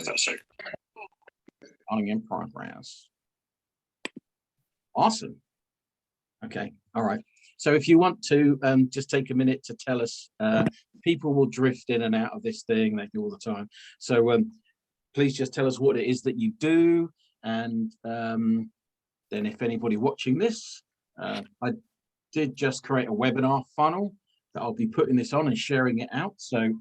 so. On in progress. Awesome. Okay. All right. So if you want to just take a minute to tell us, people will drift in and out of this thing, they do all the time. So please just tell us what it is that you do. And then if anybody watching this, I did just create a webinar funnel that I'll be putting this on and sharing it out. So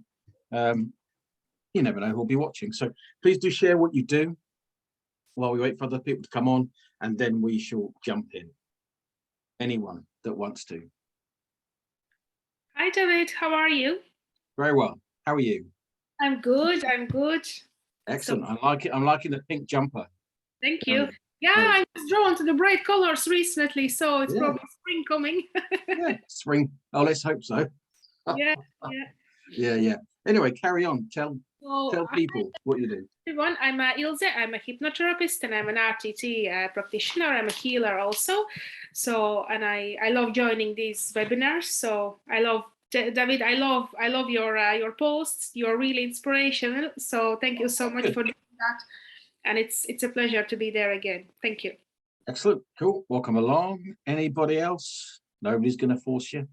you never know who'll be watching. So please do share what you do while we wait for other people to come on, and then we shall jump in. Anyone that wants to. Hi, David. How are you? Very well. How are you? I'm good. I'm good. Excellent. So, I like it. I'm liking the pink jumper. Thank you. Yeah, I was drawn to the bright colors recently, so it's probably spring coming. Yeah, spring. Oh, let's hope so. Yeah. Anyway, carry on. Tell people what you do. Everyone, I'm Ilse. I'm a hypnotherapist and I'm an RTT practitioner. I'm a healer also. So, and I love joining these webinars. So I love, David, I love your posts. You're really inspirational. So thank you so much for doing that. And it's a pleasure to be there again. Thank you. Excellent. Cool. Welcome along. Anybody else? Nobody's going to force you,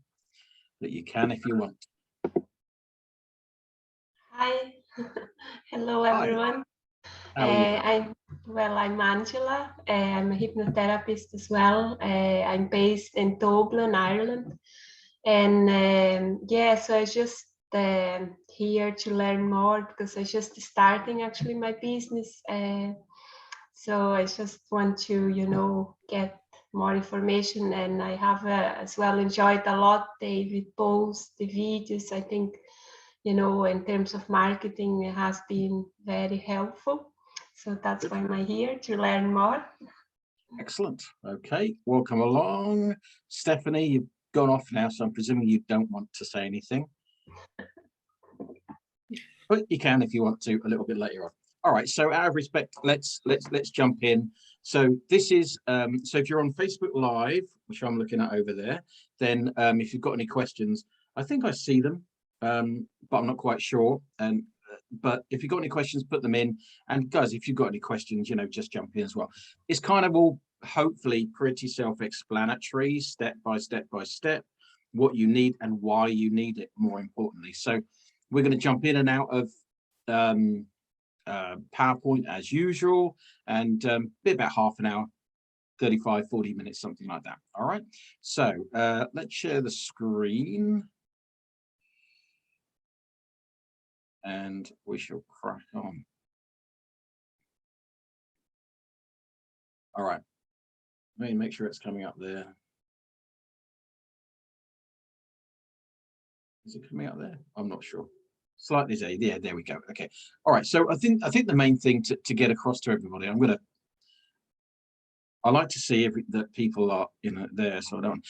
but you can if you want. Hi. Hello, everyone. I'm Angela. I'm a hypnotherapist as well. I'm based in Dublin, Ireland. And so I just here to learn more because I just starting actually my business. So I just want to, get more information, and I have as well enjoyed a lot David posts, the videos. I think, in terms of marketing, it has been very helpful. So that's why I'm here to learn more. Excellent. Okay, welcome along. Stephanie, you've gone off now, so I'm presuming you don't want to say anything. But you can if you want to a little bit later on. All right, so out of respect, let's jump in. So this is so if you're on Facebook Live, which I'm looking at over there, then if you've got any questions, I think I see them, but I'm not quite sure. And but if you've got any questions, put them in. And guys, if you've got any questions, just jump in as well. It's kind of all hopefully pretty self-explanatory, step by step, what you need and why you need it, more importantly. So we're going to jump in and out of PowerPoint as usual, and be about half an hour, 35-40 minutes, something like that. All right, so let's share the screen and we shall crack on. All right, let me make sure it's coming up there. Is it coming up there? I'm not sure. Slightly there. Yeah, there we go. Okay. All right. So I think the main thing to get across to everybody, I like to see that people are there, so I don't.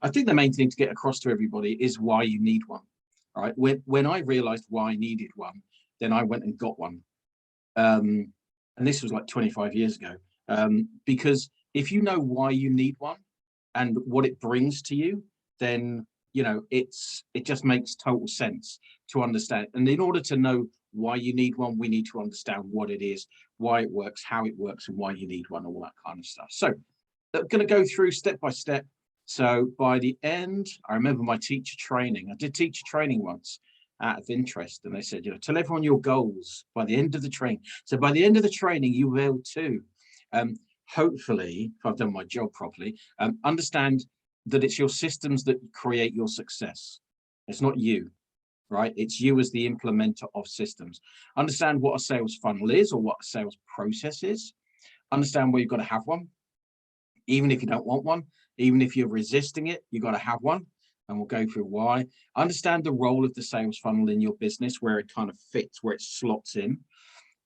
I think the main thing to get across to everybody is why you need one. All right. When I realized why I needed one, then I went and got one. And this was like 25 years ago. Because if you know why you need one and what it brings to you, then it just makes total sense to understand. And in order to know why you need one, we need to understand what it is, why it works, how it works, and why you need one, all that kind of stuff. So I'm going to go through step by step. So by the end, I remember my teacher training. I did teacher training once out of interest, and they said, tell everyone your goals by the end of the training. So by the end of the training, you will too, hopefully, if I've done my job properly, understand that it's your systems that create your success. It's not you, right? It's you as the implementer of systems. Understand what a sales funnel is, or what a sales process is. Understand where you've got to have one. Even if you don't want one, even if you're resisting it, you've got to have one. And we'll go through why. Understand the role of the sales funnel in your business, where it kind of fits, where it slots in.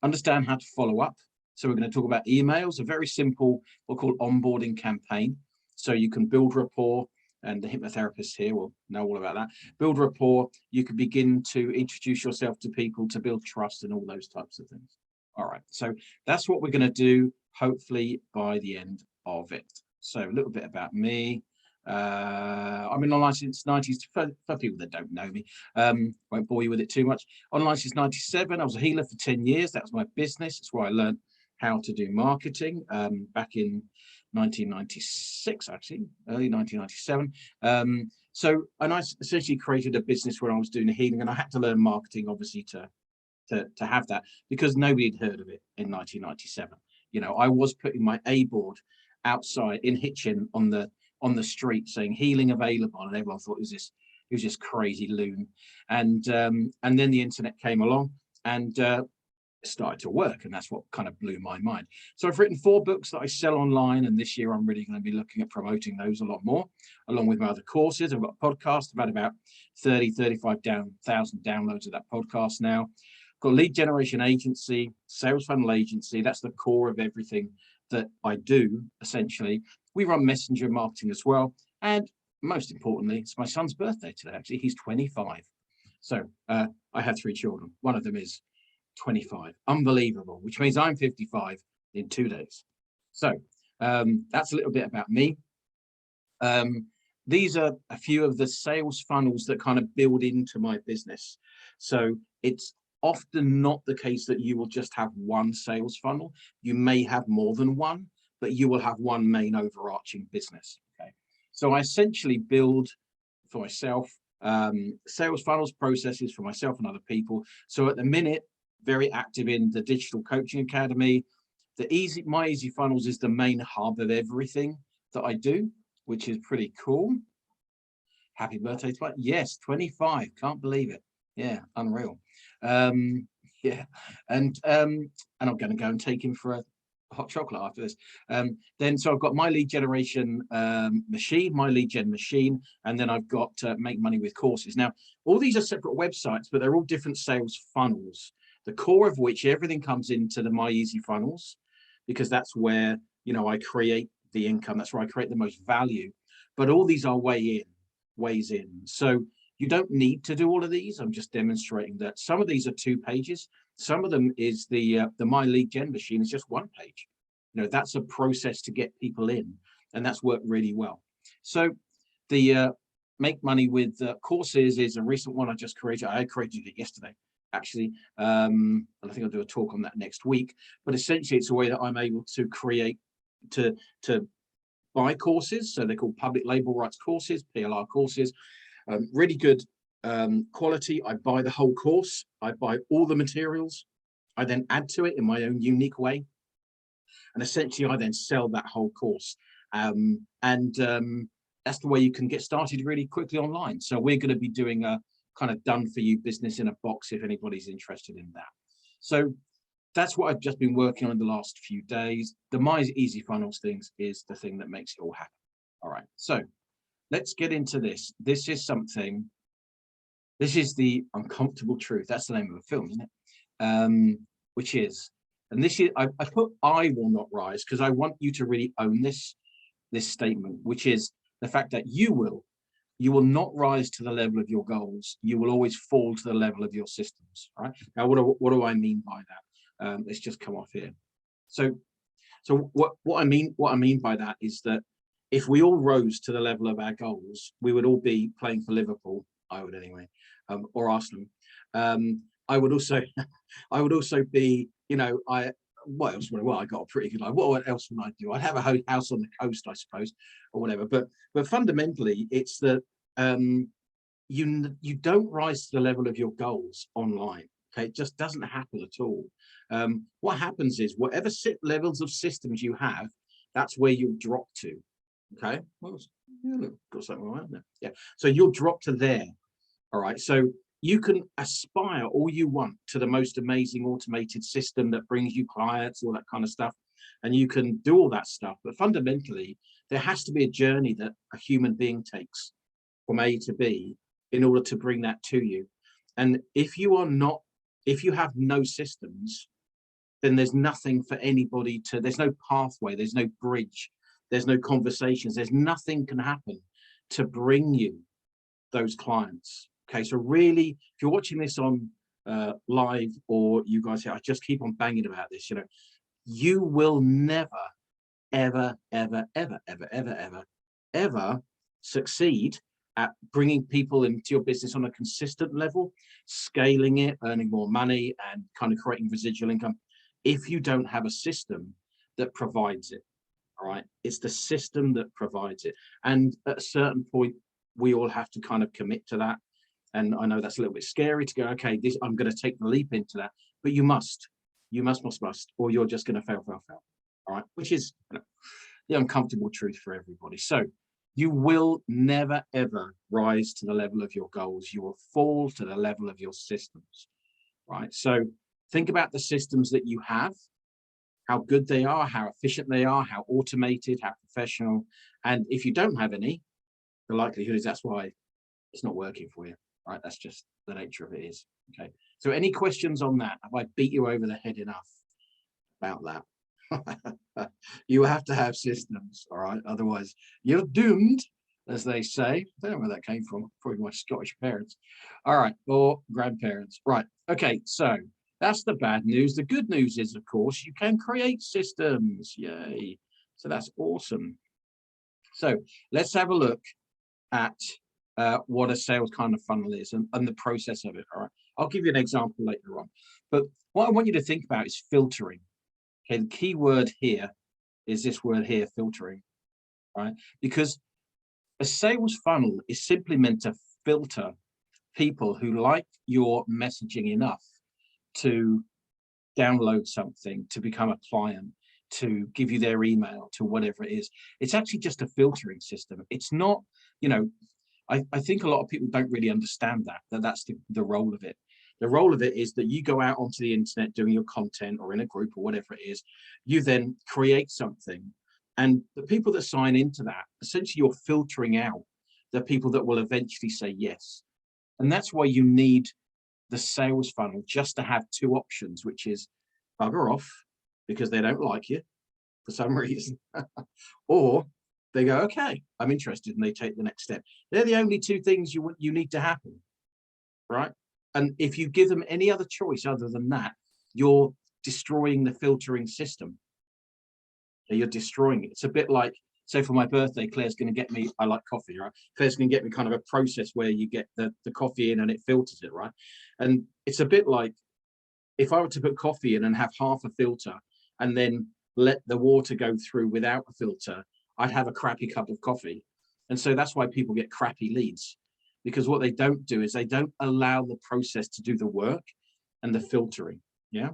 Understand how to follow up. So we're going to talk about emails, a very simple, what we call onboarding campaign. So you can build rapport, and the hypnotherapists here will know all about that. Build rapport, you can begin to introduce yourself to people, to build trust and all those types of things. All right, so that's what we're going to do, hopefully by the end of it. So a little bit about me. I've been online since 90s. For people that don't know me, won't bore you with it too much. Online since 97. I was a healer for 10 years. That was my business. That's where I learned how to do marketing back in 1996, actually, early 1997. And I essentially created a business where I was doing the healing, and I had to learn marketing, obviously, to have that, because nobody had heard of it in 1997. You know, I was putting my A board outside in Hitchin on the street saying healing available, and everyone thought it was this crazy loon. And then the internet came along, and started to work, and that's what kind of blew my mind. So I've written 4 books that I sell online, and this year I'm really going to be looking at promoting those a lot more, along with my other courses. I've got a podcast. I've had about 35,000 downloads of that podcast now. I've got a lead generation agency, sales funnel agency. That's the core of everything that I do, essentially. We run messenger marketing as well, and most importantly, it's my son's birthday today. Actually, he's 25. So I have 3 children. One of them is 25. Unbelievable, which means I'm 55 in 2 days. So that's a little bit about me. These are a few of the sales funnels that kind of build into my business. So it's often not the case that you will just have one sales funnel. You may have more than one, but you will have one main overarching business. Okay, so I essentially build for myself sales funnels, processes for myself and other people. So at the minute, very active in the Digital Coaching Academy. My Easy Funnels is the main hub of everything that I do, which is pretty cool. Happy birthday to yes, 25. Can't believe it. Yeah, unreal. Yeah, and I'm going to go and take him for a hot chocolate after this. So I've got my lead generation machine, my lead gen machine, and then I've got Make Money with Courses. Now, all these are separate websites, but they're all different sales funnels, the core of which everything comes into the My Easy Funnels, because that's where, you know, I create the income. That's where I create the most value. But all these are ways in. So you don't need to do all of these. I'm just demonstrating that some of these are 2 pages. Some of them is the My Lead Gen machine is just 1 page. You know, that's a process to get people in, and that's worked really well. So the Make Money with Courses is a recent one I just created. I created it yesterday, actually. And I think I'll do a talk on that next week. But essentially, it's a way that I'm able to create, to buy courses. So they're called public label rights courses, PLR courses. Really good quality. I buy the whole course. I buy all the materials. I then add to it in my own unique way. And essentially, I then sell that whole course. That's the way you can get started really quickly online. So we're going to be doing a kind of done for you business in a box if anybody's interested in that. So that's what I've just been working on in the last few days. The My Easy Funnels things is the thing that makes it all happen. All right, so let's get into this. This is the uncomfortable truth. That's the name of the film, isn't it? Which is, and this is, I put I will not rise because I want you to really own this statement, which is the fact that you will not rise to the level of your goals. You will always fall to the level of your systems. Right now, what do I mean by that? Let's just come off here. So what I mean by that is that if we all rose to the level of our goals, we would all be playing for Liverpool. I would anyway, or Arsenal. I would also be, you know, what else would I? Well, I got a pretty good life. What else would I do? I'd have a house on the coast, I suppose, or whatever. But fundamentally, it's that you don't rise to the level of your goals online. Okay, it just doesn't happen at all. What happens is whatever levels of systems you have, that's where you'll drop to. Okay, well, got something right there. Yeah, so you'll drop to there. All right, so you can aspire all you want to the most amazing automated system that brings you clients, all that kind of stuff, and you can do all that stuff. But fundamentally, there has to be a journey that a human being takes from A to B in order to bring that to you. And if you have no systems, then there's nothing for anybody to, there's no pathway, there's no bridge, there's no conversations, there's nothing can happen to bring you those clients. Okay, so really, if you're watching this on live, or you guys here, I just keep on banging about this, you know, you will never, ever, ever, ever, ever, ever, ever, ever succeed at bringing people into your business on a consistent level, scaling it, earning more money, and kind of creating residual income, if you don't have a system that provides it. All right, it's the system that provides it. And at a certain point, we all have to kind of commit to that. And I know that's a little bit scary to go, okay, I'm going to take the leap into that, but you must, or you're just going to fail. All right, which is the uncomfortable truth for everybody. So you will never, ever rise to the level of your goals. You will fall to the level of your systems, right? So think about the systems that you have, how good they are, how efficient they are, how automated, how professional. And if you don't have any, the likelihood is that's why it's not working for you, right? That's just the nature of it is. Okay. So any questions on that? Have I beat you over the head enough about that? You have to have systems, all right? Otherwise, you're doomed, as they say. I don't know where that came from. Probably my Scottish parents. All right, or grandparents. Right. Okay. So that's the bad news. The good news is, of course, you can create systems. Yay. So that's awesome. So let's have a look at what a sales kind of funnel is and the process of it. All right. I'll give you an example later on. But what I want you to think about is filtering. Okay, the key word here is this word here, filtering, right? Because a sales funnel is simply meant to filter people who like your messaging enough to download something, to become a client, to give you their email, to whatever it is. It's actually just a filtering system. It's not, you know, I think a lot of people don't really understand that's the role of it. The role of it is that you go out onto the internet doing your content or in a group or whatever it is, you then create something. And the people that sign into that, essentially you're filtering out the people that will eventually say yes. And that's why you need the sales funnel, just to have two options, which is bugger off because they don't like you for some reason, or they go, okay, I'm interested, and they take the next step. They're the only two things you need to happen, right? And if you give them any other choice other than that, you're destroying the filtering system. You're destroying it. It's a bit like, say for my birthday, Claire's going to get me, I like coffee, right? Claire's going to get me kind of a process where you get the coffee in and it filters it, right? And it's a bit like if I were to put coffee in and have half a filter and then let the water go through without a filter, I'd have a crappy cup of coffee. And so that's why people get crappy leads, because what they don't do is they don't allow the process to do the work and the filtering. Yeah.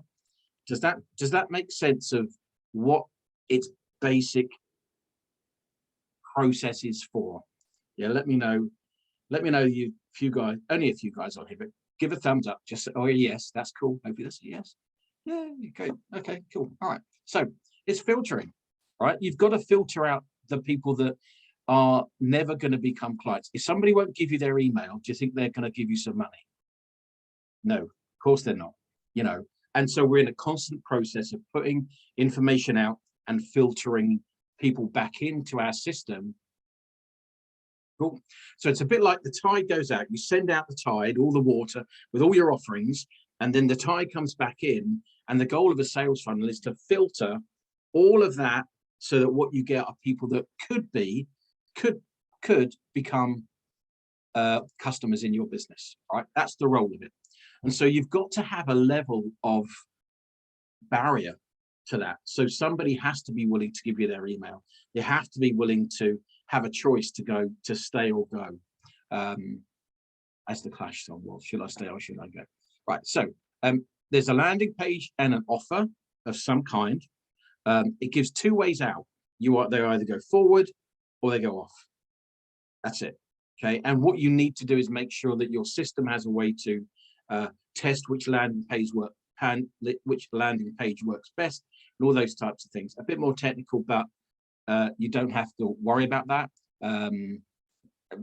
Does that make sense of what its basic process is for? Yeah. Let me know you few guys, only a few guys on here, but give a thumbs up. Just, oh yes, that's cool. Maybe that's a yes. Yeah. Okay, cool. All right. So it's filtering, right? You've got to filter out the people that are never going to become clients. If somebody won't give you their email, do you think they're going to give you some money? No, of course they're not, you know. And so we're in a constant process of putting information out and filtering people back into our system. Cool. So it's a bit like the tide goes out, you send out the tide, all the water with all your offerings, and then the tide comes back in. And the goal of a sales funnel is to filter all of that so that what you get are people that could become customers in your business, right? That's the role of it. And so you've got to have a level of barrier to that. So somebody has to be willing to give you their email. They have to be willing to have a choice to go, to stay or go. As the Clash song was, should I stay or should I go? Right, so there's a landing page and an offer of some kind. It gives two ways out. They either go forward or they go off. That's it. Okay. And what you need to do is make sure that your system has a way to test which landing page works best, and all those types of things. A bit more technical, but you don't have to worry about that.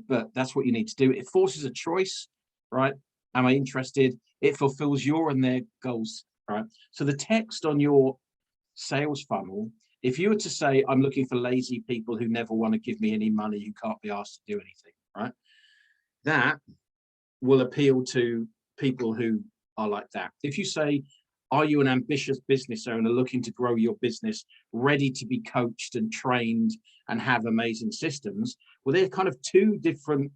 But that's what you need to do. It forces a choice, right? Am I interested? It fulfills your and their goals, right? So the text on your sales funnel, if you were to say, I'm looking for lazy people who never want to give me any money, you can't be asked to do anything, right? That will appeal to people who are like that. If you say, Are you an ambitious business owner looking to grow your business, ready to be coached and trained and have amazing systems? Well, they're kind of two different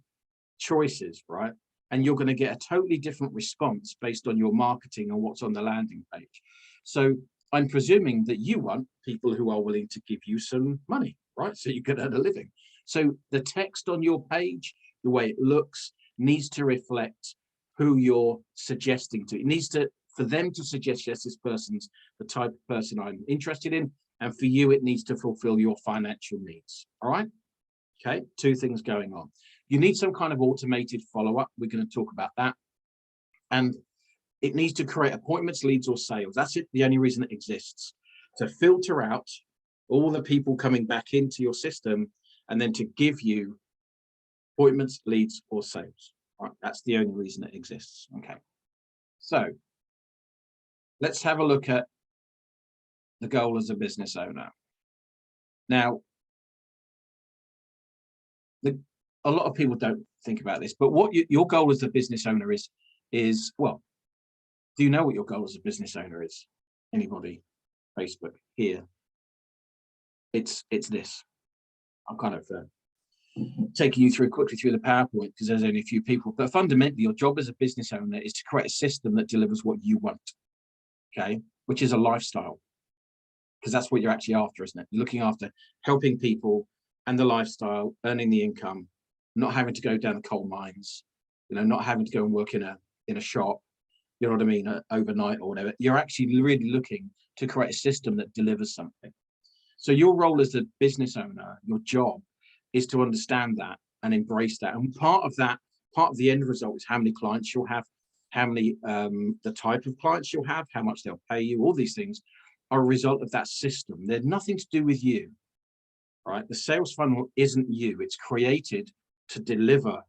choices, right? And you're going to get a totally different response based on your marketing and what's on the landing page. So I'm presuming that you want people who are willing to give you some money, right? So you can earn a living. So the text on your page, the way it looks, needs to reflect who you're suggesting to. It needs to, for them to suggest, yes, this person's the type of person I'm interested in. And for you, it needs to fulfill your financial needs. All right. Okay. Two things going on. You need some kind of automated follow-up. We're going to talk about that. And it needs to create appointments, leads, or sales. That's it. The only reason it exists, to filter out all the people coming back into your system and then to give you appointments, leads, or sales. Right? That's the only reason it exists. Okay. So let's have a look at the goal as a business owner. Now, a lot of people don't think about this, but what your goal as a business owner is, well, do you know what your goal as a business owner is? Anybody? Facebook here. It's this. I'm kind of taking you quickly through the PowerPoint because there's only a few people, but fundamentally your job as a business owner is to create a system that delivers what you want, okay, which is a lifestyle, because that's what you're actually after, isn't it? You're looking after helping people and the lifestyle, earning the income, not having to go down the coal mines, not having to go and work in a shop, you know what I mean, overnight or whatever. You're actually really looking to create a system that delivers something. So your role as a business owner, your job, is to understand that and embrace that. And part of the end result is how many clients you'll have, how many, the type of clients you'll have, how much they'll pay you. All these things are a result of that system. They're nothing to do with you, right? The sales funnel isn't you. It's created to deliver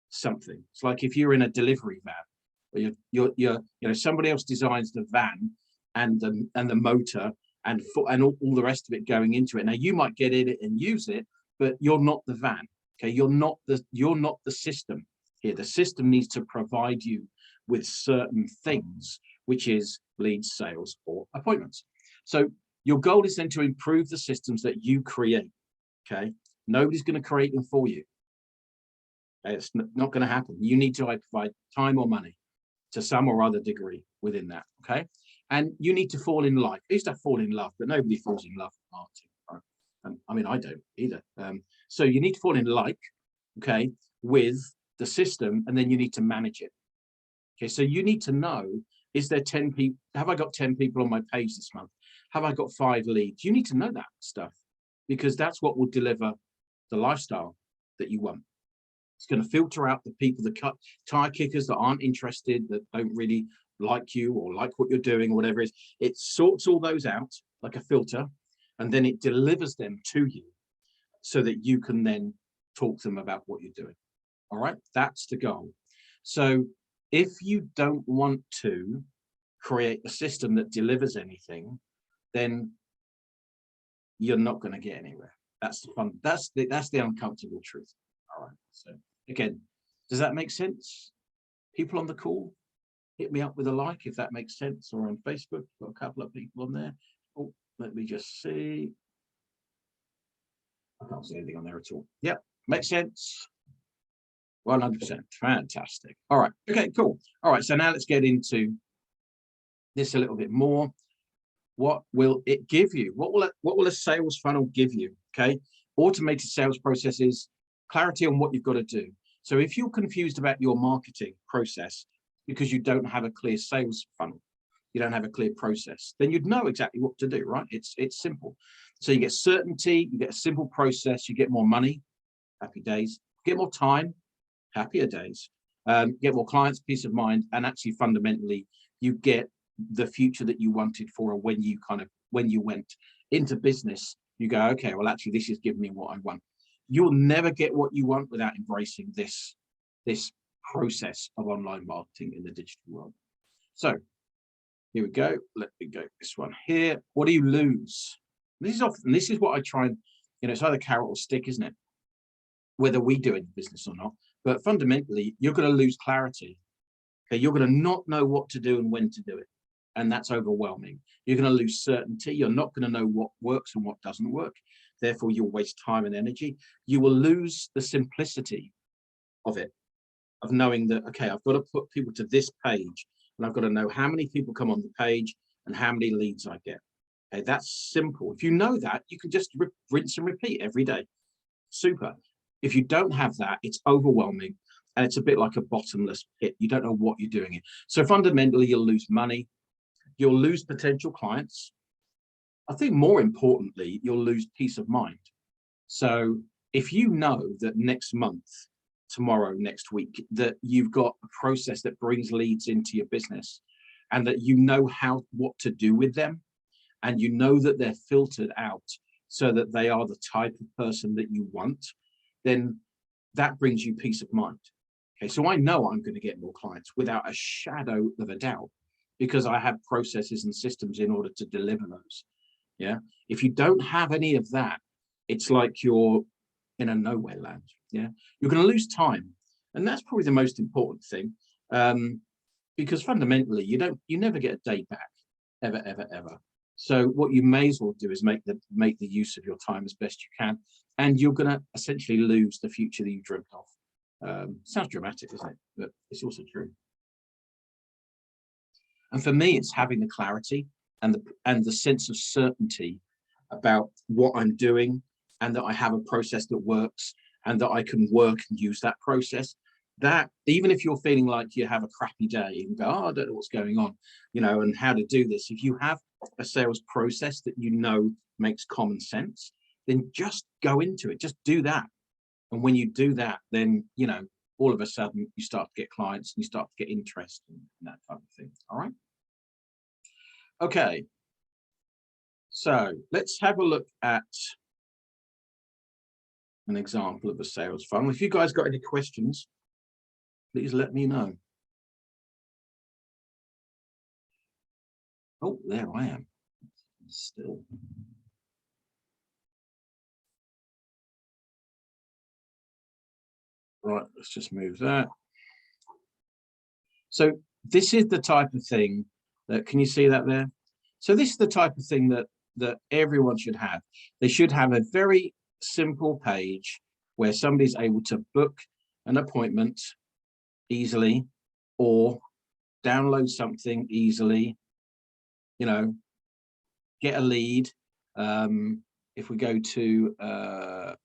something. It's like if you're in a delivery van, you're somebody else designs the van and the motor and all the rest of it going into it. Now you might get in it and use it, but you're not the van. Okay, you're not the system here. The system needs to provide you with certain things, which is leads, sales, or appointments. So your goal is then to improve the systems that you create. Okay, nobody's going to create them for you. It's not going to happen. You need to provide time or money to some or other degree within that. Okay, and you need to fall in love. I used to fall in love, but nobody falls in love with marketing. Right? I mean, I don't either. So you need to fall in like, okay, with the system, and then you need to manage it. Okay, so you need to know, is there 10 people? Have I got 10 people on my page this month? Have I got 5 leads? You need to know that stuff because that's what will deliver the lifestyle that you want. It's going to filter out the people, the tire kickers that aren't interested, that don't really like you or like what you're doing or whatever it is. It sorts all those out like a filter, and then it delivers them to you so that you can then talk to them about what you're doing. All right, that's the goal. So if you don't want to create a system that delivers anything, then you're not going to get anywhere. That's the fun. That's the uncomfortable truth. All right. So again, does that make sense? People on the call, hit me up with a like if that makes sense, or on Facebook. Got a couple of people on there. Oh, let me just see. I can't see anything on there at all. Yep, makes sense. 100%. Fantastic. All right. Okay, cool. All right. So now let's get into this a little bit more. What will it give you? What will a sales funnel give you? Okay. Automated sales processes, clarity on what you've got to do. So if you're confused about your marketing process because you don't have a clear sales funnel, you don't have a clear process, then you'd know exactly what to do, right? It's simple. So you get certainty, you get a simple process, you get more money, happy days, get more time, happier days, get more clients, peace of mind, and actually fundamentally you get the future that you wanted for when you went into business. You go, okay, well actually this is giving me what I want. You'll never get what you want without embracing this process of online marketing in the digital world. So here we go. Let me go this one here. What do you lose? This is what I try and, it's either carrot or stick, isn't it? Whether we do it in business or not. But fundamentally, you're going to lose clarity. Okay, you're going to not know what to do and when to do it. and that's overwhelming. You're going to lose certainty. You're not going to know what works and what doesn't work. Therefore, you'll waste time and energy. You will lose the simplicity of it, of knowing that, okay, I've got to put people to this page, and I've got to know how many people come on the page and how many leads I get. Okay, that's simple. If you know that, you can just rinse and repeat every day. Super. If you don't have that, it's overwhelming, and it's a bit like a bottomless pit. You don't know what you're doing it. So fundamentally, you'll lose money. You'll lose potential clients. I think more importantly, you'll lose peace of mind. So if you know that next month, tomorrow, next week, that you've got a process that brings leads into your business, and that you know what to do with them, and you know that they're filtered out so that they are the type of person that you want, then that brings you peace of mind. Okay, so I know I'm going to get more clients without a shadow of a doubt, because I have processes and systems in order to deliver those. Yeah, if you don't have any of that, it's like you're in a nowhere land. Yeah, you're going to lose time, and that's probably the most important thing, because fundamentally you never get a day back, ever. So what you may as well do is make the use of your time as best you can, and you're going to essentially lose the future that you dreamt of. Sounds dramatic, isn't it? But it's also true. And for me, it's having the clarity and the sense of certainty about what I'm doing, and that I have a process that works, and that I can work and use that process. That even if you're feeling like you have a crappy day and go, oh, I don't know what's going on, and how to do this. If you have a sales process that makes common sense, then just go into it, just do that. And when you do that, then, all of a sudden you start to get clients and you start to get interest and that type of thing. All right. Okay. So let's have a look at an example of a sales funnel. If you guys got any questions, please let me know. Oh, there I am. Still. Right, let's just move that. So this is the type of thing that, can you see that there? So this is the type of thing that everyone should have. They should have a very simple page where somebody's able to book an appointment easily, or download something easily, get a lead. If we go to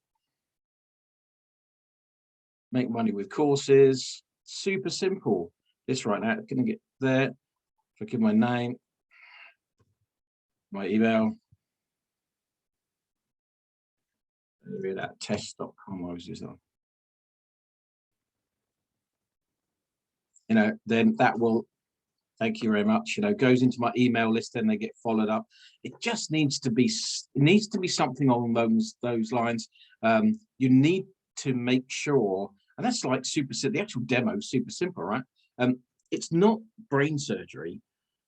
make money with courses, super simple. This right now, I'm going to get there. If I give my name, my email, maybe that test.com, I was just on. Then that will, thank you very much, goes into my email list, then they get followed up. It just needs to be something along those lines. You need to make sure, and that's like super simple. The actual demo is super simple, right? It's not brain surgery,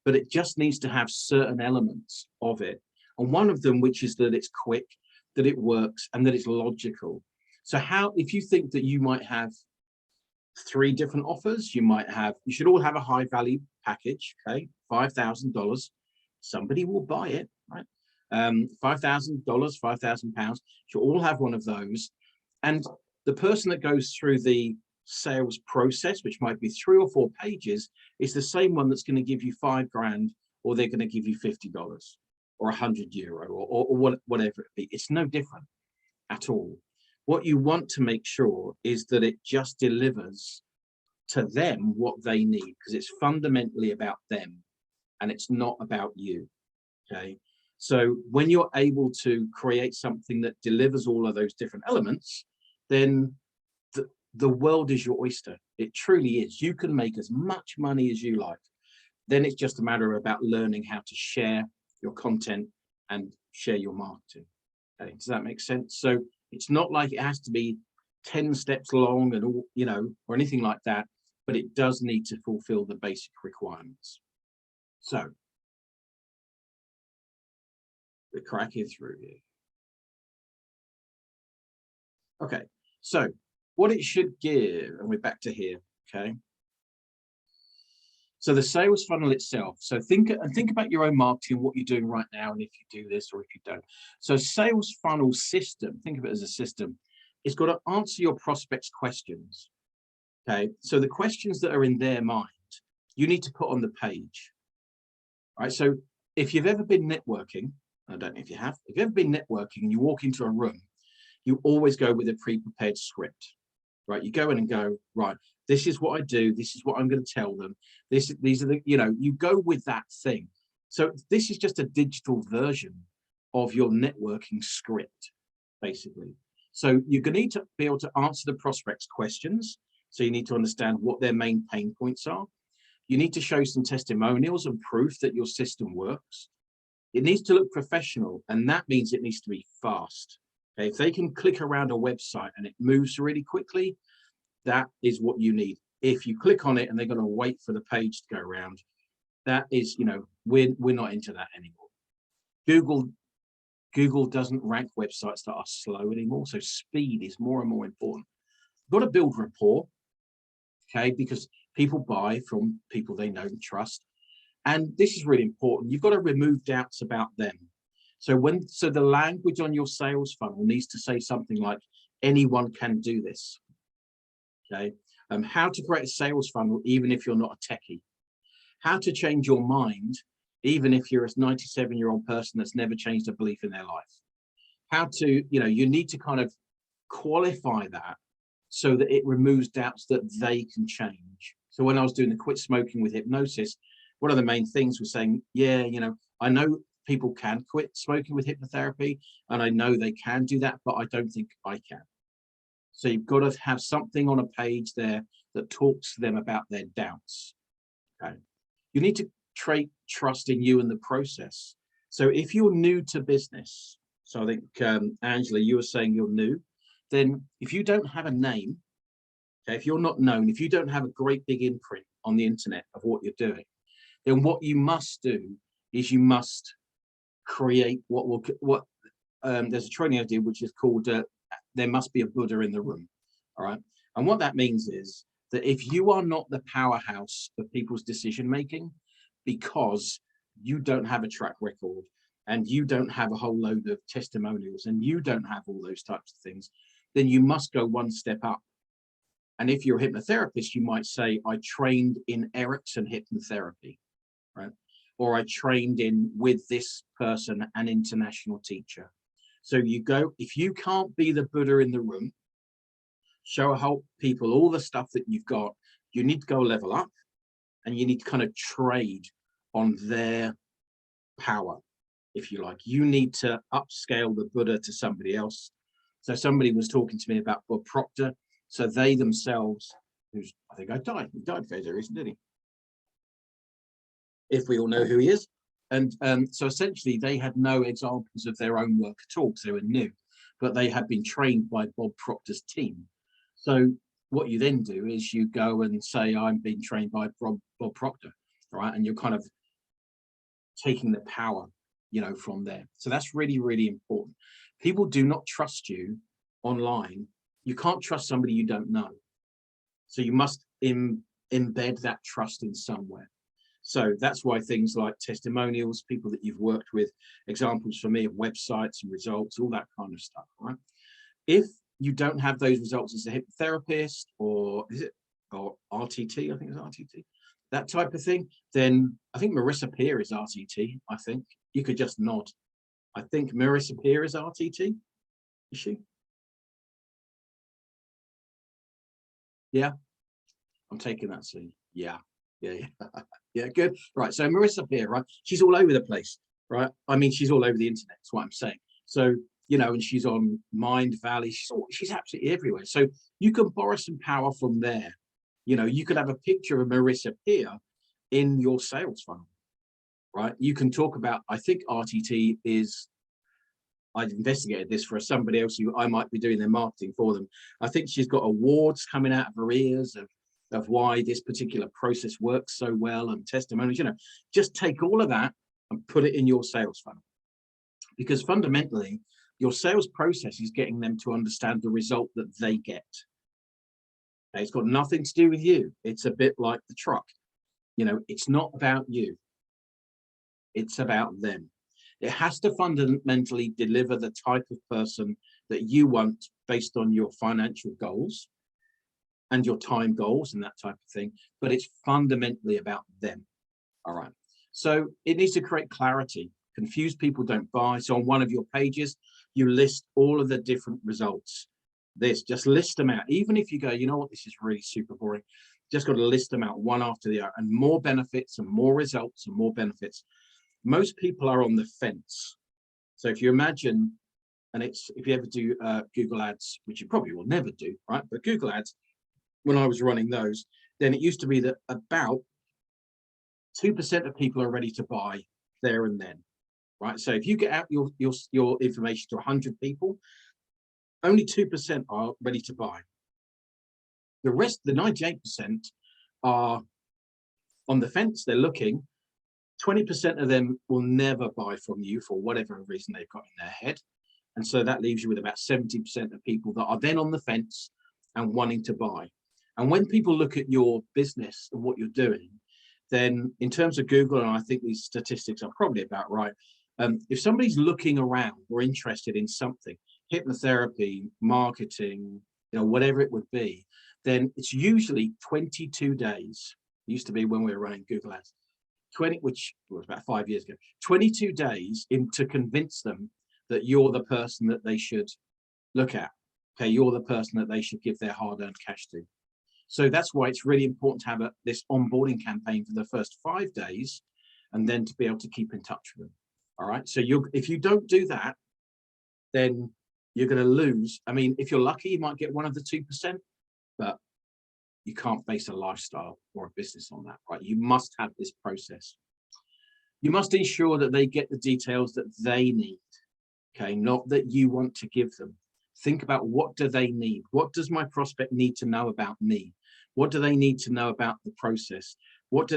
but it just needs to have certain elements of it. And one of them, which is that it's quick, that it works, and that it's logical. So if you think that you might have 3 different offers, you should all have a high value package, okay? $5,000, somebody will buy it, right? $5,000, £5,000, you'll all have one of those. And the person that goes through the sales process, which might be 3 or 4 pages, is the same one that's going to give you $5 grand, or they're going to give you $50 or €100 or whatever it be. It's no different at all. What you want to make sure is that it just delivers to them what they need, because it's fundamentally about them and it's not about you. Okay. So when you're able to create something that delivers all of those different elements, then the world is your oyster. It truly is. You can make as much money as you like. Then it's just a matter about learning how to share your content and share your marketing. Okay. Does that make sense? So it's not like it has to be 10 steps long and all, or anything like that, but it does need to fulfill the basic requirements. So we're cracking through here. Okay, so what it should give, and we're back to here, okay? So the sales funnel itself. So think about your own marketing, what you're doing right now, and if you do this or if you don't. So sales funnel system, think of it as a system. It's got to answer your prospects' questions. Okay. So the questions that are in their mind, you need to put on the page. Right. So if you've ever been networking, I don't know if you have, if you've ever been networking and you walk into a room, you always go with a pre-prepared script. Right, you go in and go, right, this is what I do, this is what I'm going to tell them, these are the, you go with that thing. So this is just a digital version of your networking script, basically. So you're going to need to be able to answer the prospects' questions. So you need to understand what their main pain points are. You need to show some testimonials and proof that your system works. It needs to look professional, and that means it needs to be fast. Okay, if they can click around a website and it moves really quickly, that is what you need. If you click on it and they're going to wait for the page to go around, that is, we're not into that anymore. Google doesn't rank websites that are slow anymore, so speed is more and more important. You've got to build rapport, okay, because people buy from people they know and trust, and this is really important. You've got to remove doubts about them. So the language on your sales funnel needs to say something like, anyone can do this. Okay. How to create a sales funnel, even if you're not a techie. How to change your mind, even if you're a 97-year-old person that's never changed a belief in their life. How to, you need to kind of qualify that so that it removes doubts that they can change. So when I was doing the quit smoking with hypnosis, one of the main things was saying, yeah, I know people can quit smoking with hypnotherapy, and I know they can do that, but I don't think I can. So you've got to have something on a page there that talks to them about their doubts. Okay. You need to trait trust in you and the process. So if you're new to business, so I think, Angela, you were saying you're new, then if you don't have a name, okay, if you're not known, if you don't have a great big imprint on the internet of what you're doing, then what you must do is you must create there's a training I did which is called there must be a Buddha in the room. All right, and what that means is that if you are not the powerhouse of people's decision making, because you don't have a track record and you don't have a whole load of testimonials and you don't have all those types of things, then you must go one step up. And if you're a hypnotherapist, you might say, I trained in Erickson hypnotherapy, right? Or I trained with this person, an international teacher. So you go, if you can't be the Buddha in the room, show people all the stuff that you've got, you need to go level up, and you need to kind of trade on their power, if you like. You need to upscale the Buddha to somebody else. So somebody was talking to me about Bob Proctor. So they themselves, I think he died fairly recently, didn't he? If we all know who he is. And so essentially they had no examples of their own work at all because they were new, but they had been trained by Bob Proctor's team. So what you then do is you go and say, I'm being trained by Bob Proctor, right? And you're kind of taking the power, from there. So that's really, really important. People do not trust you online. You can't trust somebody you don't know. So you must embed that trust in somewhere. So that's why things like testimonials, people that you've worked with, examples for me of websites and results, all that kind of stuff, right? If you don't have those results as a hypnotherapist, or RTT, I think it's RTT, that type of thing, then I think Marissa Peer is RTT, I think. You could just nod. I think Marissa Peer is RTT, is she? Yeah, I'm taking that scene. Yeah. Yeah, good. Right, so Marissa Peer, right? She's all over the place, right? I mean, she's all over the internet, that's what I'm saying. So, and she's on Mind Valley, she's absolutely everywhere. So you can borrow some power from there. You could have a picture of Marissa Peer in your sales funnel, right? You can talk about, I think RTT is, I've investigated this for somebody else who I might be doing their marketing for them. I think she's got awards coming out of her ears of why this particular process works so well, and testimonials. Just take all of that and put it in your sales funnel, because fundamentally your sales process is getting them to understand the result that they get. It's got nothing to do with you. It's a bit like the truck. It's not about you. It's about them. It has to fundamentally deliver the type of person that you want based on your financial goals and your time goals and that type of thing. But it's fundamentally about them. All right. So it needs to create clarity. Confused people don't buy. So on one of your pages, you list all of the different results. Just list them out. Even if you go, you know what, this is really super boring. Just got to list them out one after the other, and more benefits and more results and more benefits. Most people are on the fence. So if you imagine, and if you ever do Google ads, which you probably will never do, right? But Google ads, when I was running those, then it used to be that about 2% of people are ready to buy there and then, right? So if you get out your information to 100 people, only 2% are ready to buy. The rest, the 98%, are on the fence. They're looking. 20% of them will never buy from you for whatever reason they've got in their head. And so that leaves you with about 70% of people that are then on the fence and wanting to buy. And when people look at your business and what you're doing, then in terms of Google, and I think these statistics are probably about right, if somebody's looking around or interested in something, hypnotherapy, marketing, whatever it would be, then it's usually 22 days. It used to be when we were running Google ads, which was about 5 years ago, 22 days to convince them that you're the person that they should look at. Okay, you're the person that they should give their hard-earned cash to. So that's why it's really important to have this onboarding campaign for the first 5 days, and then to be able to keep in touch with them. All right. So if you don't do that, then you're going to lose. I mean, if you're lucky, you might get one of the 2%, but you can't base a lifestyle or a business on that, right? You must have this process. You must ensure that they get the details that they need, okay? Not that you want to give them. Think about, what do they need? What does my prospect need to know about me? What do they need to know about the process?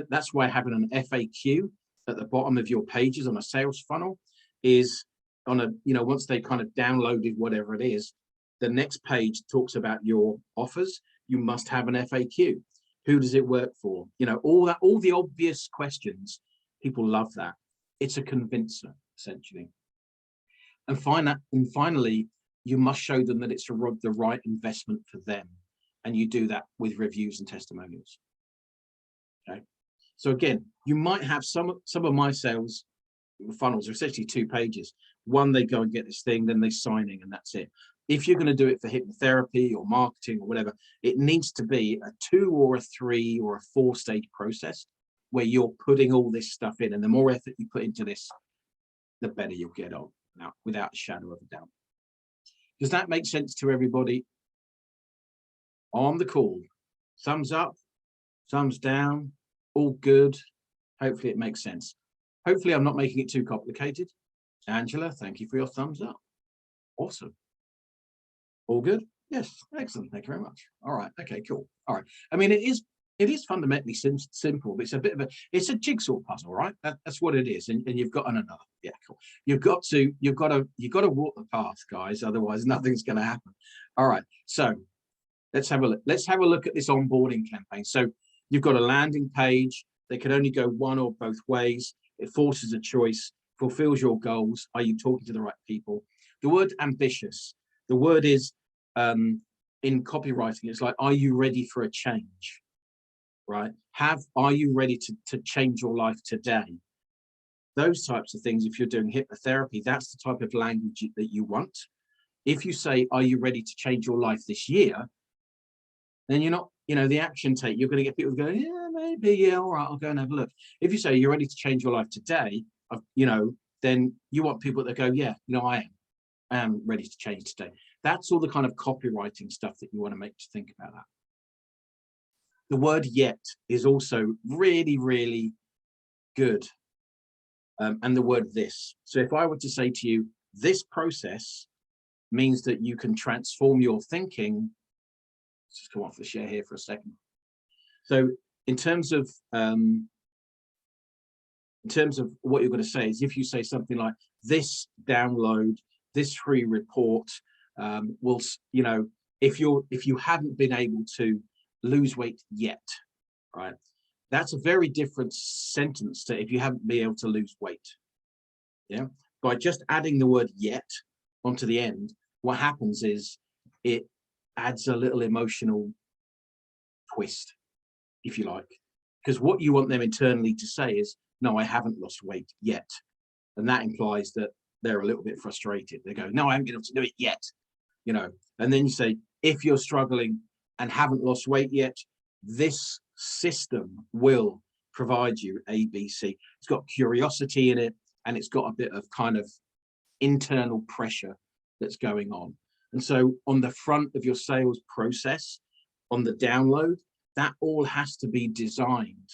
That's why having an FAQ at the bottom of your pages on a sales funnel is on a, once they kind of downloaded whatever it is, the next page talks about your offers. You must have an FAQ. Who does it work for? All the obvious questions. People love that. It's a convincer, essentially. And finally, you must show them that it's the right investment for them. And you do that with reviews and testimonials. Okay. So again, you might have some of my sales funnels are essentially 2 pages. One, they go and get this thing, then they sign in, and that's it. If you're going to do it for hypnotherapy or marketing or whatever, it needs to be a 2 or a 3 or a 4-stage process where you're putting all this stuff in. And the more effort you put into this, the better you'll get on, now, without a shadow of a doubt. Does that make sense to everybody on the call? Thumbs up, thumbs down, all good. Hopefully it makes sense. Hopefully I'm not making it too complicated. Angela, thank you for your thumbs up. Awesome. All good? Yes, excellent. Thank you very much. All right. Okay, cool. All right. I mean, it is fundamentally simple, but it's a jigsaw puzzle, right? That's what it is. And you've got another. Yeah, cool. You've got to walk the path, guys. Otherwise, nothing's going to happen. All right. So let's have a look. Let's have a look at this onboarding campaign. So you've got a landing page. They can only go one or both ways. It forces a choice, fulfills your goals. Are you talking to the right people? The word ambitious. The word is, in copywriting, it's like, are you ready for a change, right? Are you ready to change your life today? Those types of things, if you're doing hypnotherapy, that's the type of language that you want. If you say, are you ready to change your life this year? Then you're not, the action take, you're going to get people going, yeah, maybe, yeah, all right, I'll go and have a look. If you say you're ready to change your life today, then you want people that go, yeah, I am ready to change today. That's all the kind of copywriting stuff that you want to make to think about that. The word yet is also really, really good. And the word this. So if I were to say to you, this process means that you can transform your thinking. Let's just come off the share here for a second. So in terms of what you're going to say is, if you say something like, this download, this free report will, if you haven't been able to lose weight yet, right? That's a very different sentence to if you haven't been able to lose weight. Yeah, by just adding the word yet onto the end, what happens is it adds a little emotional twist, if you like, because what you want them internally to say is, no, I haven't lost weight yet. And that implies that they're a little bit frustrated. They go, no, I haven't been able to do it yet, you know. And then you say, if you're struggling and haven't lost weight yet, this system will provide you A, B, C. It's got curiosity in it, and it's got a bit of kind of internal pressure that's going on. And so on the front of your sales process, on the download, that all has to be designed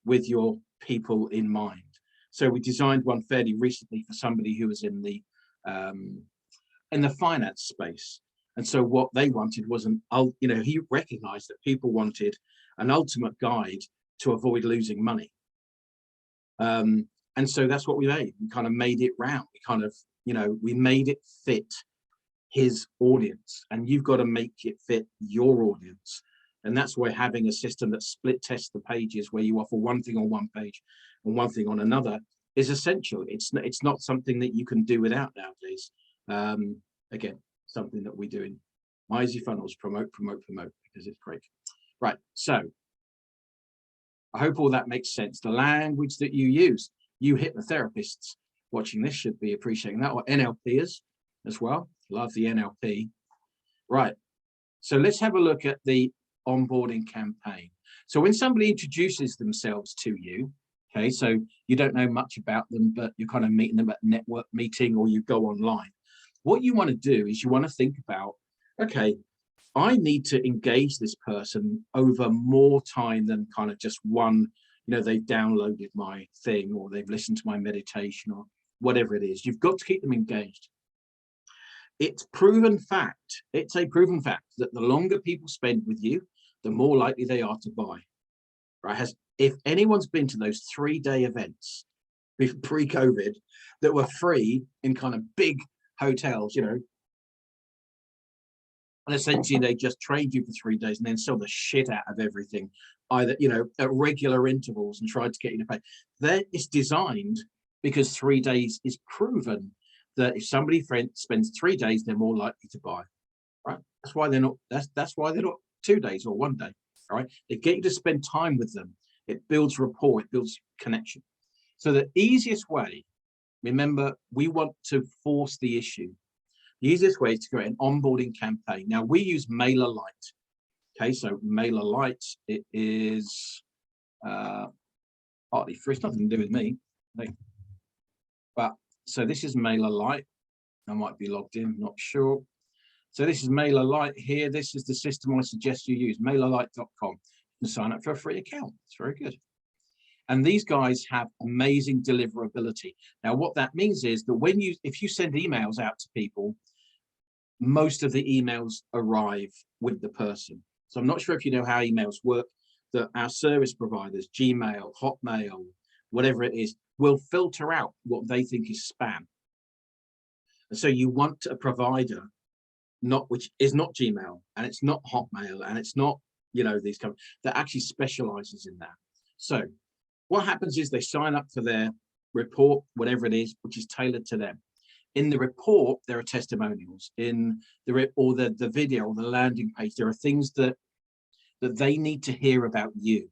with your people in mind. So we designed one fairly recently for somebody who was in the finance space. And so what they wanted was he recognized that people wanted an ultimate guide to avoid losing money. And so that's what we made. We kind of made it round. We kind of, we made it fit his audience, and you've got to make it fit your audience. And that's why having a system that split tests the pages, where you offer one thing on one page and one thing on another, is essential. It's not something that you can do without nowadays. Again, something that we do in My Easy Funnels, promote, because it's great. Right, so I hope all that makes sense. The language that you use, you hypnotherapists watching this should be appreciating that, or NLPers as well. Love the NLP. Right, so let's have a look at the onboarding campaign. So when somebody introduces themselves to you, okay, so you don't know much about them, but you're kind of meeting them at a network meeting, or you go online. What you want to do is you want to think about, okay, I need to engage this person over more time than kind of just one, they've downloaded my thing, or they've listened to my meditation, or whatever it is. You've got to keep them engaged. It's a proven fact that the longer people spend with you, the more likely they are to buy. Right? If anyone's been to those 3-day events pre-COVID that were free in kind of big hotels, and essentially they just trained you for 3 days and then sell the shit out of everything, either, at regular intervals, and tried to get you to pay. That is designed because 3 days is proven that if somebody spends 3 days, they're more likely to buy. Right? That's why they're not. That's why they're not 2 days or 1 day. All right. They get you to spend time with them. It builds rapport. It builds connection. So the easiest way, remember, we want to force the issue. The easiest way is to create an onboarding campaign. Now we use MailerLite. Okay, so MailerLite, it is partly free. It's nothing to do with me. But so this is MailerLite. I might be logged in, not sure. So this is MailerLite here. This is the system I suggest you use, MailerLite.com. You can sign up for a free account. It's very good. And these guys have amazing deliverability. Now, what that means is that if you send emails out to people, most of the emails arrive with the person. So I'm not sure if you know how emails work, that our service providers, Gmail, Hotmail, whatever it is, will filter out what they think is spam. And so you want a provider which is not Gmail, and it's not Hotmail, and it's not, these companies that actually specializes in that. So what happens is they sign up for their report, whatever it is, which is tailored to them. In the report, there are testimonials. In the video or the landing page, there are things that they need to hear about you.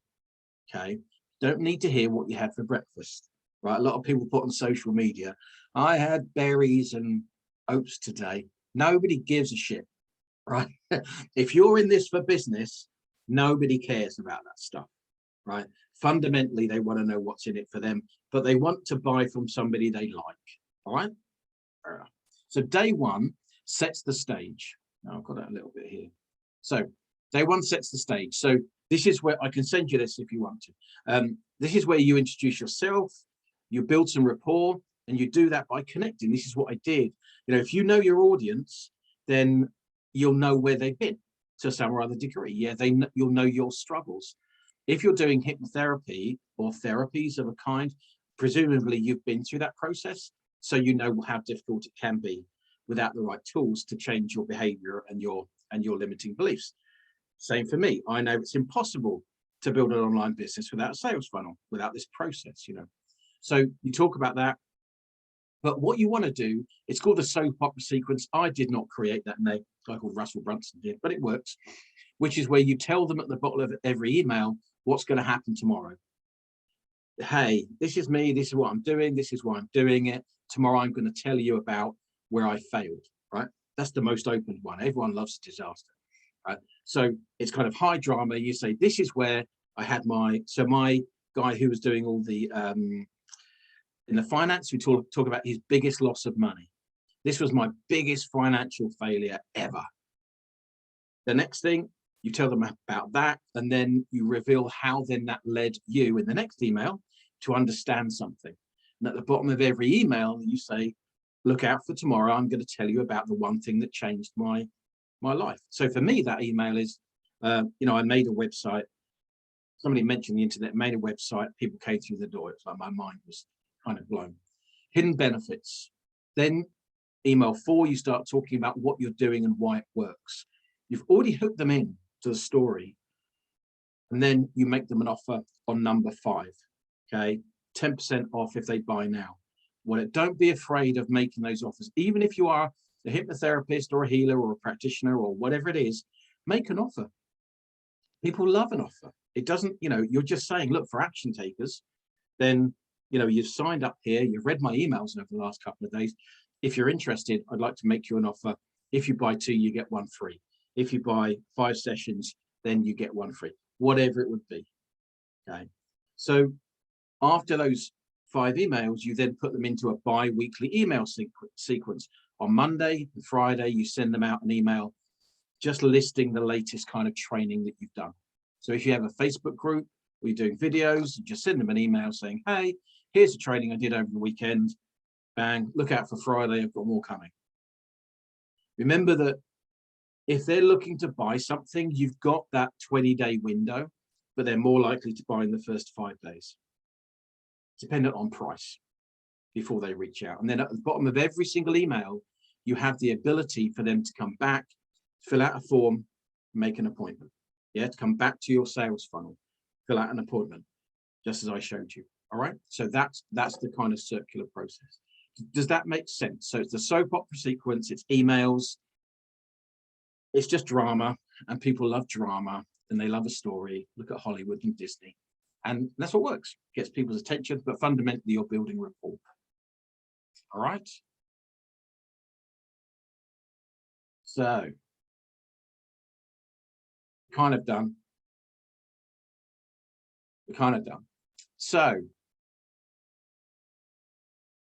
Okay, don't need to hear what you had for breakfast. Right? A lot of people put on social media, I had berries and oats today. Nobody gives a shit, right? If you're in this for business, nobody cares about that stuff, right? Fundamentally, they want to know what's in it for them, but they want to buy from somebody they like, all right? So day one sets the stage. Now I've got that a little bit here. So day one sets the stage. So this is where I can send you this if you want to. This is where you introduce yourself, you build some rapport, and you do that by connecting. This is what I did. If you know your audience, then you'll know where they've been to some or other degree. Yeah, you'll know your struggles. If you're doing hypnotherapy or therapies of a kind, presumably you've been through that process, so you know how difficult it can be without the right tools to change your behavior and your limiting beliefs. Same for me. I know it's impossible to build an online business without a sales funnel, without this process, So you talk about that. But what you want to do, it's called the soap opera sequence. I did not create that name. A guy called Russell Brunson did, but it works, which is where you tell them at the bottom of every email what's going to happen tomorrow. Hey, this is me. This is what I'm doing. This is why I'm doing it. Tomorrow, I'm going to tell you about where I failed, right? That's the most open one. Everyone loves disaster, right? So it's kind of high drama. You say, this is where I had my guy who was doing all the, in the finance, we talk about his biggest loss of money. This was my biggest financial failure ever. The next thing, you tell them about that, and then you reveal how then that led you in the next email to understand something. And at the bottom of every email, you say, look out for tomorrow. I'm going to tell you about the one thing that changed my life. So for me, that email is, I made a website. Somebody mentioned the internet, made a website. People came through the door. It's like my mind was kind of blown. Hidden benefits. Then email 4, you start talking about what you're doing and why it works. You've already hooked them in to the story. And then you make them an offer on number 5. Okay, 10% off if they buy now. Well, don't be afraid of making those offers. Even if you are a hypnotherapist or a healer or a practitioner or whatever it is, make an offer. People love an offer. It doesn't, you're just saying, look, for action takers, then, you've signed up here, you've read my emails over the last couple of days. If you're interested, I'd like to make you an offer. If you buy 2, you get 1 free. If you buy 5 sessions, then you get 1 free, whatever it would be. Okay. So after those 5 emails, you then put them into a bi-weekly email sequence. On Monday and Friday, you send them out an email just listing the latest kind of training that you've done. So if you have a Facebook group where you're doing videos, you just send them an email saying, hey, here's the training I did over the weekend. Bang, look out for Friday, I've got more coming. Remember that if they're looking to buy something, you've got that 20-day window, but they're more likely to buy in the first 5 days, dependent on price, before they reach out. And then at the bottom of every single email, you have the ability for them to come back, fill out a form, make an appointment. Yeah, to come back to your sales funnel, fill out an appointment, just as I showed you. All right. So that's the kind of circular process. Does that make sense? So it's the soap opera sequence, it's emails, it's just drama, and people love drama and they love a story. Look at Hollywood and Disney. And that's what works, gets people's attention, but fundamentally you're building rapport. All right. So kind of done. We're kind of done. So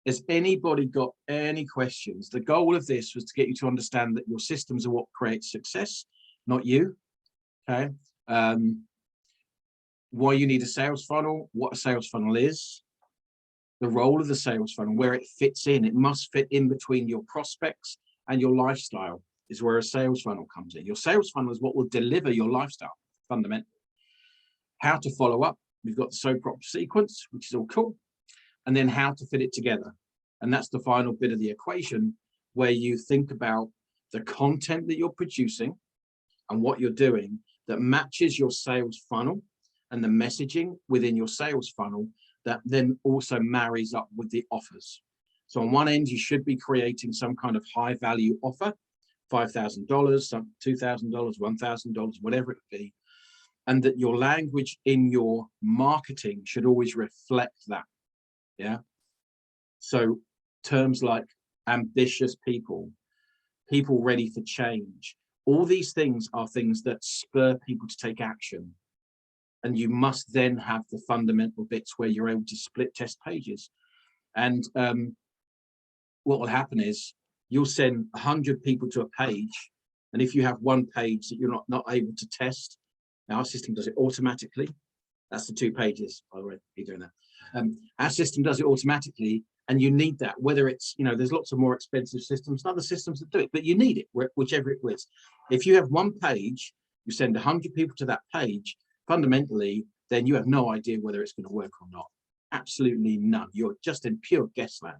has anybody got any questions? The goal of this was to get you to understand that your systems are what creates success, not you. Okay. Why you need a sales funnel, what a sales funnel is, the role of the sales funnel, where it fits in. It must fit in between your prospects and your lifestyle, is where a sales funnel comes in. Your sales funnel is what will deliver your lifestyle, fundamentally. How to follow up. We've got the soap opera sequence, which is all cool. And then how to fit it together. And that's the final bit of the equation, where you think about the content that you're producing and what you're doing that matches your sales funnel and the messaging within your sales funnel that then also marries up with the offers. So on one end, you should be creating some kind of high value offer, $5,000, $2,000, $1,000, whatever it be. And that your language in your marketing should always reflect that. Yeah. So terms like ambitious people, people ready for change, all these things are things that spur people to take action. And you must then have the fundamental bits where you're able to split test pages. And what will happen is you'll send 100 people to a page. And if you have one page that you're not able to test, now our system does it automatically. That's the 2 pages, by the way, you're doing that. Our system does it automatically, and you need that, whether it's, there's lots of more expensive systems, other systems that do it, but you need it, whichever it is. If you have one page, you send 100 people to that page, fundamentally, then you have no idea whether it's going to work or not. Absolutely none. You're just in pure guess land.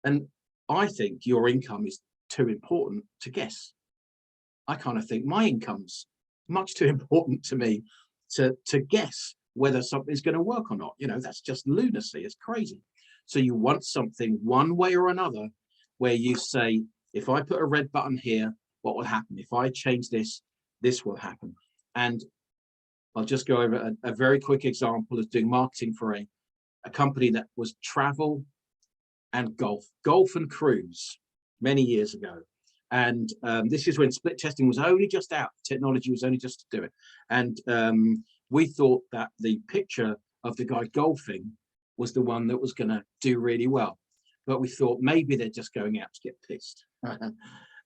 And I think your income is too important to guess. I kind of think my income's much too important to me to guess whether something's going to work or not. You know, that's just lunacy. It's crazy. So you want something one way or another where you say, if I put a red button here, what will happen? If I change this, this will happen. And I'll just go over a very quick example of doing marketing for a company that was travel and golf and cruise many years ago. And this is when split testing was only just out. Technology was only just to do it. And we thought that the picture of the guy golfing was the one that was going to do really well. But we thought maybe they're just going out to get pissed.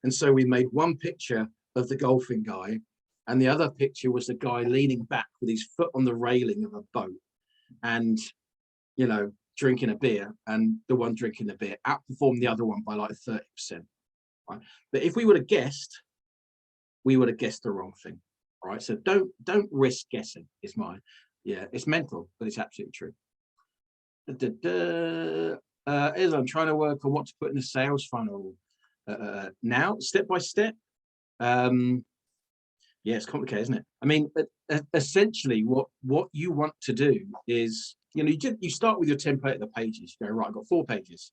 And so we made one picture of the golfing guy, and the other picture was the guy leaning back with his foot on the railing of a boat and, you know, drinking a beer, and the one drinking the beer outperformed the other one by like 30%. Right? But if we would have guessed, we would have guessed the wrong thing. Right? So don't risk guessing is mine. Yeah, it's mental, but it's absolutely true. As I'm trying to work on what to put in the sales funnel now, step by step. Yeah, it's complicated, isn't it? I mean, essentially, what you want to do is, you know, you start with your template of the pages. You go, right, I've got 4 pages,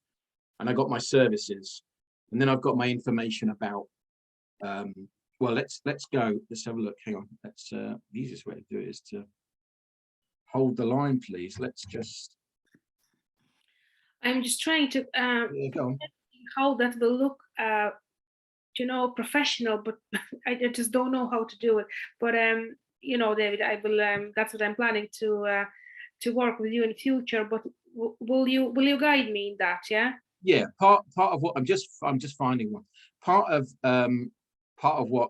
and I got my services, and then I've got my information about. Well, let's have a look. Hang on. Let's the easiest way to do it is to hold the line, please. Let's just. I'm just trying to Yeah, go on. how that will look, you know, professional, but I just don't know how to do it. But you know, David, I will. That's what I'm planning to work with you in the future. But will you guide me in that? Yeah. Yeah. Part of what I'm just finding one. Part of what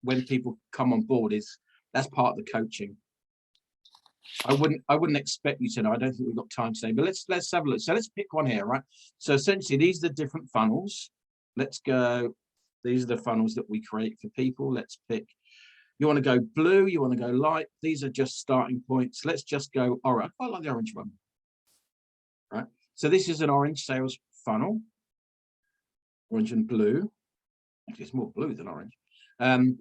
when people come on board is that's part of the coaching. I wouldn't expect you to know. I don't think we've got time today, but let's have a look. So let's pick one here, right? So essentially, these are the different funnels. Let's go. These are the funnels that we create for people. Let's pick. You want to go blue. You want to go light. These are just starting points. Let's just go orange. I like the orange one. Right. So this is an orange sales funnel. Orange and blue. Actually, it's more blue than orange. And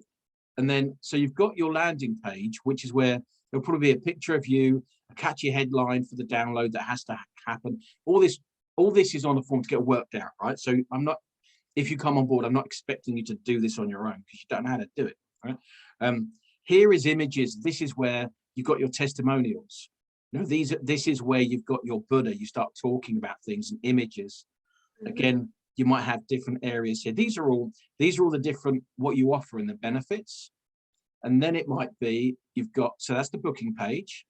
then, so you've got your landing page, which is where there'll probably be a picture of you, a catchy headline for the download that has to happen. All this is on the form to get worked out, right? So if you come on board, I'm not expecting you to do this on your own because you don't know how to do it, right? Here is images. This is where you've got your testimonials. You know, this is where you've got your Buddha. You start talking about things and images. Again, you might have different areas here. These are all the different what you offer and the benefits. And then it might be you've got, so that's the booking page.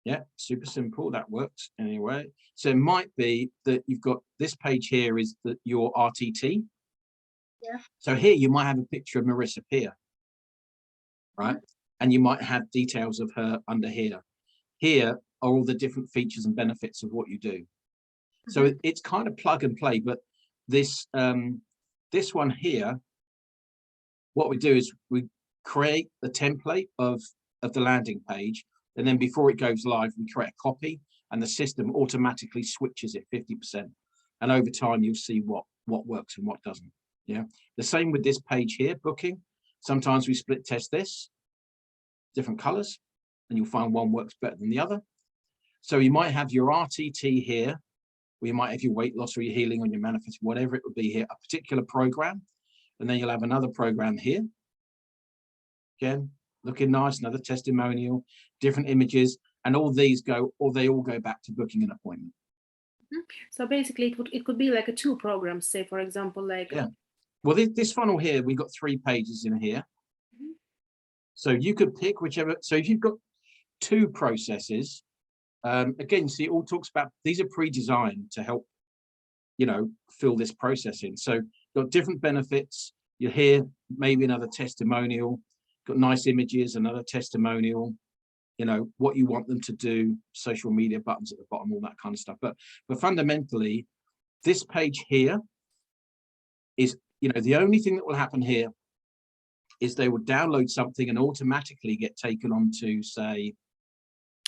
Yeah, super simple. That works anyway. So it might be that you've got this page here is your RTT. Yeah. So here you might have a picture of Marissa Peer, right? And you might have details of her under here. Here are all the different features and benefits of what you do. So it's kind of plug and play, but this one here, what we do is we create the template of the landing page, and then before it goes live, we create a copy, and the system automatically switches it 50%. And over time, you'll see what works and what doesn't. Yeah. The same with this page here, booking. Sometimes we split test this, different colors, and you'll find one works better than the other. So you might have your RTT here, or you might have your weight loss or your healing or your manifest, whatever it would be here, a particular program. And then you'll have another program here. Again, looking nice, another testimonial, different images, and all these go, or they all go back to booking an appointment. So basically, it could be like a 2 programs, say, for example, like. Yeah. Well, this funnel here, we've got 3 pages in here. So you could pick whichever. So if you've got 2 processes, again, see, it all talks about, these are pre-designed to help, you know, fill this process in. So got different benefits. You're here, maybe another testimonial, got nice images, another testimonial, you know, what you want them to do, social media buttons at the bottom, all that kind of stuff. But fundamentally, this page here is, you know, the only thing that will happen here is they will download something and automatically get taken onto, say,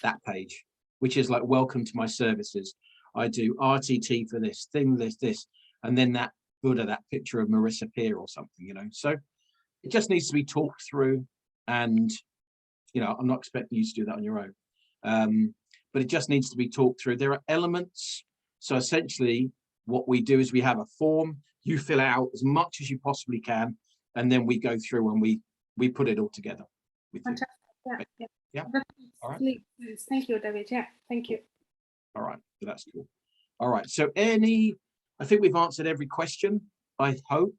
that page, which is like, welcome to my services. I do RTT for this thing, this, and then that Buddha, that picture of Marissa Peer or something, you know. So it just needs to be talked through and You know, I'm not expecting you to do that on your own. But it just needs to be talked through. There are elements. So essentially what we do is we have a form, you fill out as much as you possibly can, and then we go through and we put it all together with you. Yeah. All right. Thank you, David. Yeah, thank you. All right, so that's cool. All right, so I think we've answered every question, I hope.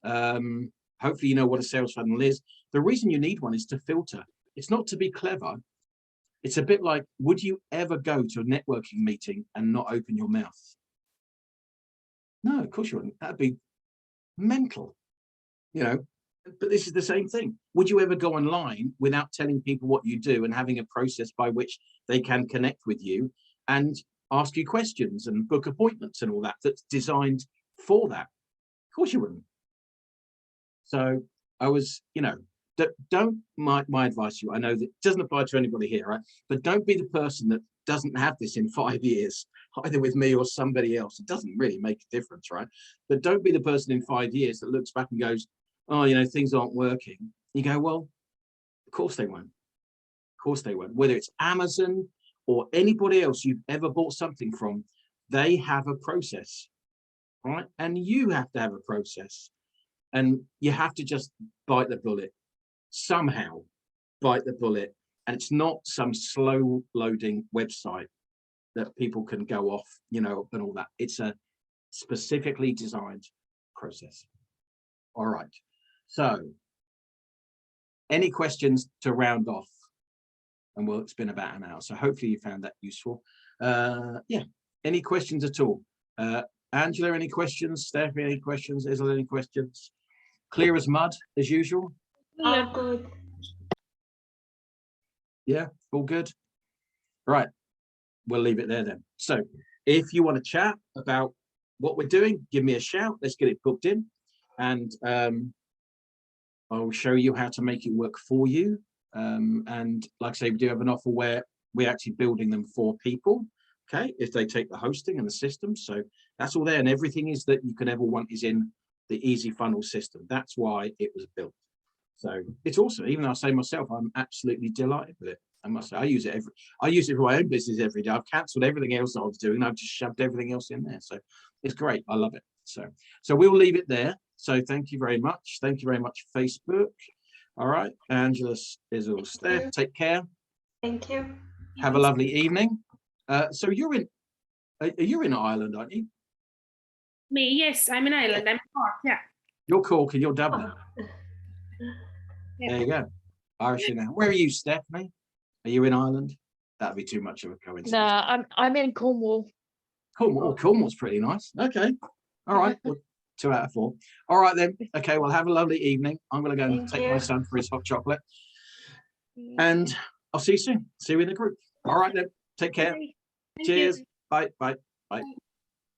Hopefully you know what a sales funnel is. The reason you need one is to filter. It's not to be clever. It's a bit like, would you ever go to a networking meeting and not open your mouth? No, of course you wouldn't. That'd be mental, you know. But this is the same thing. Would you ever go online without telling people what you do and having a process by which they can connect with you and ask you questions and book appointments and all that that's designed for that? Of course you wouldn't. So I was, you know, my advice to you, I know that doesn't apply to anybody here, right? But don't be the person that doesn't have this in 5 years, either with me or somebody else. It doesn't really make a difference, right? But don't be the person in 5 years that looks back and goes, oh, you know, things aren't working. You go, well, of course they won't. Of course they won't. Whether it's Amazon or anybody else you've ever bought something from, they have a process, right? And you have to have a process. And you have to just bite the bullet, somehow bite the bullet. And it's not some slow loading website that people can go off, you know, and all that. It's a specifically designed process. All right. So any questions to round off? And well, it's been about an hour, so hopefully you found that useful. Yeah, any questions at all? Angela, any questions? Stephanie, any questions? Isla, any questions? Clear as mud, as usual? Oh, good. Yeah, all good? Right, we'll leave it there then. So if you want to chat about what we're doing, give me a shout. Let's get it booked in. And I'll show you how to make it work for you. And like I say, we do have an offer where we're actually building them for people, okay, if they take the hosting and the system. So that's all there, and everything is that you could ever want is in the easy funnel system. That's why it was built. So it's awesome. Even though I say myself, I'm absolutely delighted with it. I must say, I use it for my own business every day. I've cancelled everything else that I was doing. I've just shoved everything else in there. So it's great. I love it. So we'll leave it there. So thank you very much. Thank you very much, Facebook. All right, Angela is all there. Take care. Thank you. Have a lovely evening. So you're in Ireland, aren't you? Me, yes, I'm in Ireland. I'm in Cork, yeah. You're Cork and you're Dublin. Yeah. There you go. Irish in there. Where are you, Stephanie? Are you in Ireland? That'd be too much of a coincidence. No, I'm in Cornwall. Cornwall. Oh, Cornwall's pretty nice. Okay. All right. Well, 2 out of 4. All right then. Okay. Well, have a lovely evening. I'm going to go and take my son for his hot chocolate. And I'll see you soon. See you in the group. All right then. Take care. Thank Cheers. you. Bye. Bye. Bye.